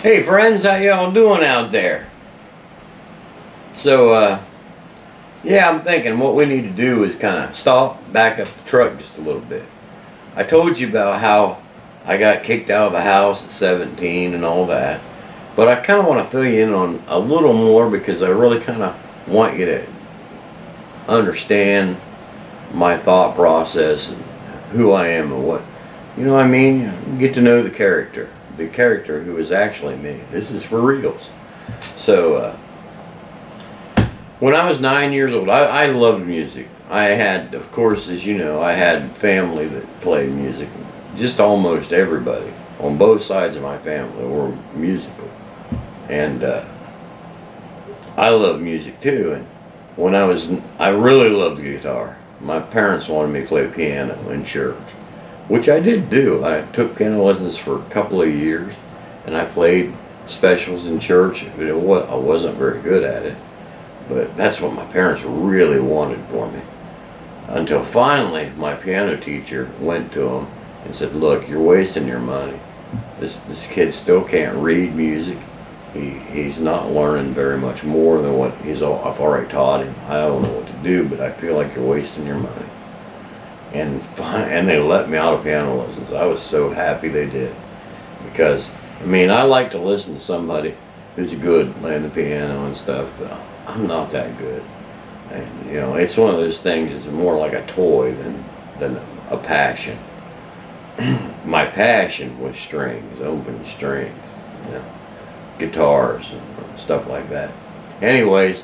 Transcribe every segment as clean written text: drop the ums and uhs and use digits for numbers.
Hey friends, how y'all doing out there? So, yeah, I'm thinking what we need to do is kind of back up the truck just a little bit. I told you about how I got kicked out of the house at 17 and all that. But I kind of want to fill you in on a little more because I really kind of want you to understand my thought process and who I am and what, you know what I mean? Get to know the character who is actually me. This is for reals. So, when I was 9 years old, I loved music. I had, of course, as you know, I had family that played music. Just almost everybody on both sides of my family were musical. And I love music too. And when I really loved guitar. My parents wanted me to play piano in church, which I did do. I took piano lessons for a couple of years, and I played specials in church. I wasn't very good at it, but that's what my parents really wanted for me. Until finally, my piano teacher went to them and said, "Look, you're wasting your money. This kid still can't read music. He's not learning very much more than what I've already taught him. I don't know what to do, but I feel like you're wasting your money." And they let me out of piano lessons. I was so happy they did, because I mean, I like to listen to somebody who's good playing the piano and stuff, but I'm not that good. And you know, it's one of those things. It's more like a toy than a passion. My passion was strings, open strings, you know, guitars and stuff like that. Anyways,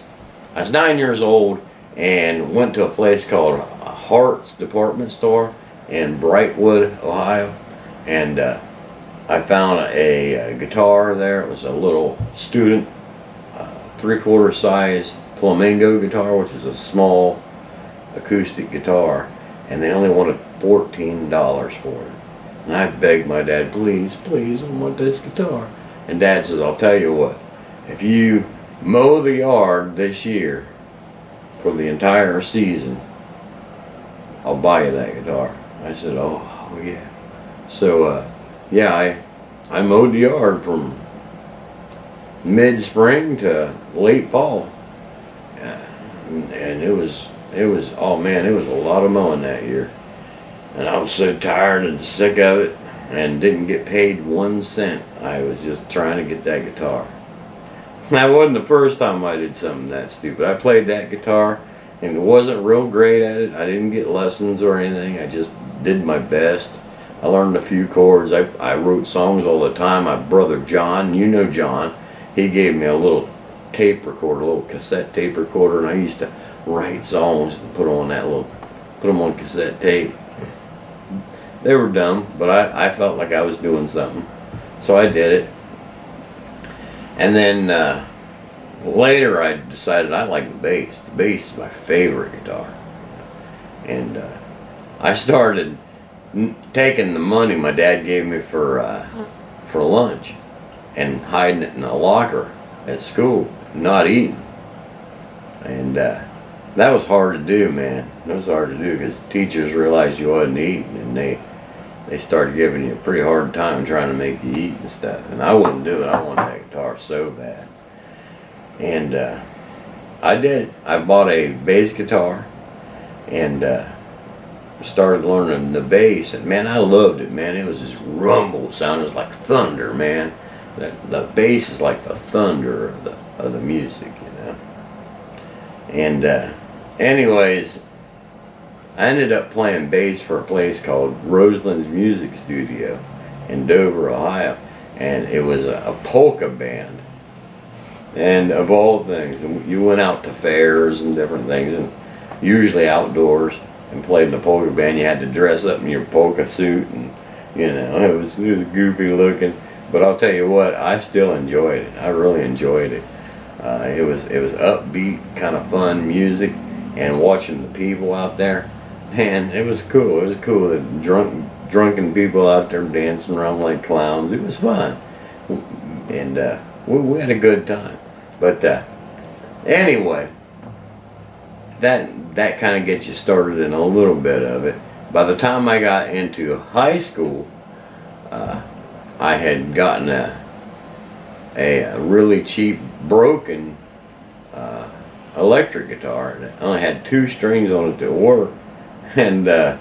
I was 9 years old and went to a place called Hart's Department Store in Brightwood, Ohio, and I found a guitar there. It was a little student 3/4 size flamingo guitar, which is a small acoustic guitar, and they only wanted $14 for it. And I begged my dad, please, please, I want this guitar. And Dad says, "I'll tell you what, if you mow the yard this year for the entire season, I'll buy you that guitar." I said, oh yeah. So yeah, I mowed the yard from mid-spring to late fall, and it was oh man, it was a lot of mowing that year, and I was so tired and sick of it and didn't get paid 1 cent. I was just trying to get that guitar. That wasn't the first time I did something that stupid. I played that guitar and wasn't real great at it. I didn't get lessons or anything. I just did my best. I learned a few chords. I wrote songs all the time. My brother John, you know John, he gave me a little tape recorder, a little cassette tape recorder, and I used to write songs and put them on cassette tape. They were dumb, but I felt like I was doing something, so I did it. And then later I decided I like the bass. The bass is my favorite guitar. And I started taking the money my dad gave me for lunch and hiding it in a locker at school, not eating. And that was hard to do, man. It was hard to do because teachers realized you wasn't eating, and they started giving you a pretty hard time trying to make you eat and stuff. And I wouldn't do it. I wanted that guitar so bad. And I did it. I bought a bass guitar and started learning the bass. And man, I loved it, man. It was this rumble sound. It was like thunder, man. The bass is like the thunder of the music, you know. And anyways, I ended up playing bass for a place called Roseland's Music Studio in Dover, Ohio, and it was a polka band. And of all things, you went out to fairs and different things, and usually outdoors, and played in the polka band. You had to dress up in your polka suit, and you know, it was goofy looking. But I'll tell you what, I still enjoyed it. I really enjoyed it. It was upbeat, kind of fun music, and watching the people out there. Man, it was cool. It was cool. The drunken people out there dancing around like clowns. It was fun, and we had a good time. But anyway, that kind of gets you started in a little bit of it. By the time I got into high school, I had gotten a really cheap, broken electric guitar, and it only had 2 strings on it to work, and I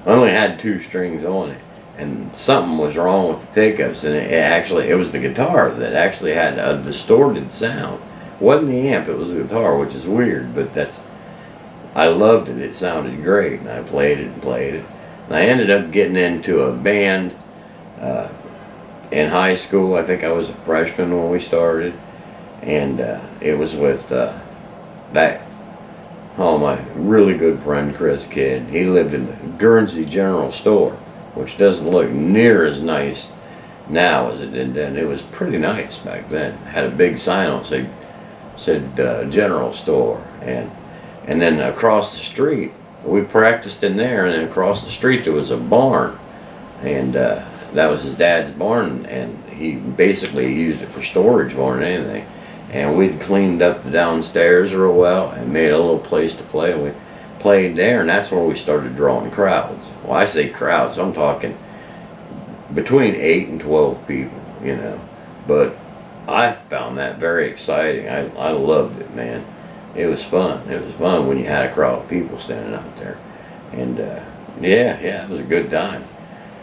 only had 2 strings on it, and something was wrong with the pickups, and it was the guitar that actually had a distorted sound. It wasn't the amp, it was the guitar, which is weird, but I loved it. It sounded great, and I played it and played it. And I ended up getting into a band in high school. I think I was a freshman when we started, and it was with my really good friend Chris Kidd. He lived in the Guernsey General Store, which doesn't look near as nice now as it did then. It was pretty nice back then. It had a big sign on it said General Store, and then across the street we practiced in there, and then across the street there was a barn, and that was his dad's barn, and he basically used it for storage more than anything. And we'd cleaned up the downstairs real well and made a little place to play. And we played there, and that's where we started drawing crowds. Well, I say crowds, I'm talking between 8 and 12 people, you know. But I found that very exciting. I loved it, man. It was fun. It was fun when you had a crowd of people standing out there. And yeah, it was a good time.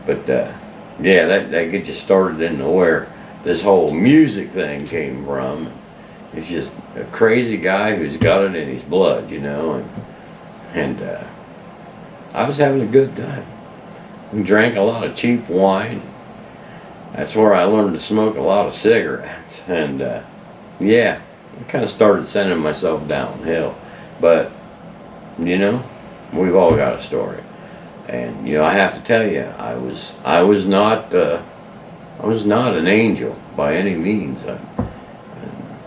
But yeah, that gets you started into where this whole music thing came from. He's just a crazy guy who's got it in his blood, you know, and I was having a good time. We drank a lot of cheap wine. That's where I learned to smoke a lot of cigarettes, and yeah, I kind of started sending myself downhill. But you know, we've all got a story, and you know, I have to tell you, I was not an angel by any means.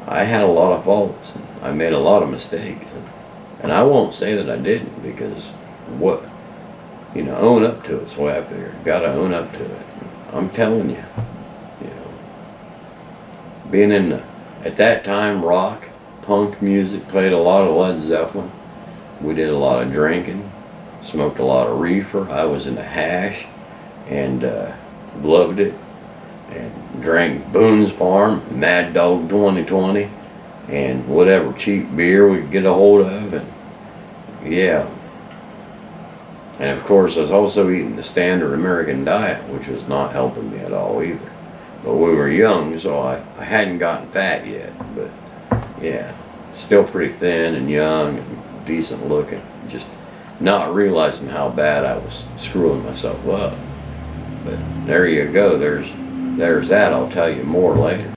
I had a lot of faults. I made a lot of mistakes, and I won't say that I didn't, because own up to it. So I figured, gotta own up to it. I'm telling you, being at that time, rock, punk music, played a lot of Led Zeppelin. We did a lot of drinking, smoked a lot of reefer. I was into hash, and loved it. And drank Boone's Farm, Mad Dog 2020, and whatever cheap beer we could get a hold of, and yeah. And of course, I was also eating the standard American diet, which was not helping me at all either. But we were young, so I hadn't gotten fat yet. But yeah, still pretty thin and young and decent looking. Just not realizing how bad I was screwing myself up. But there you go. There's that. I'll tell you more later.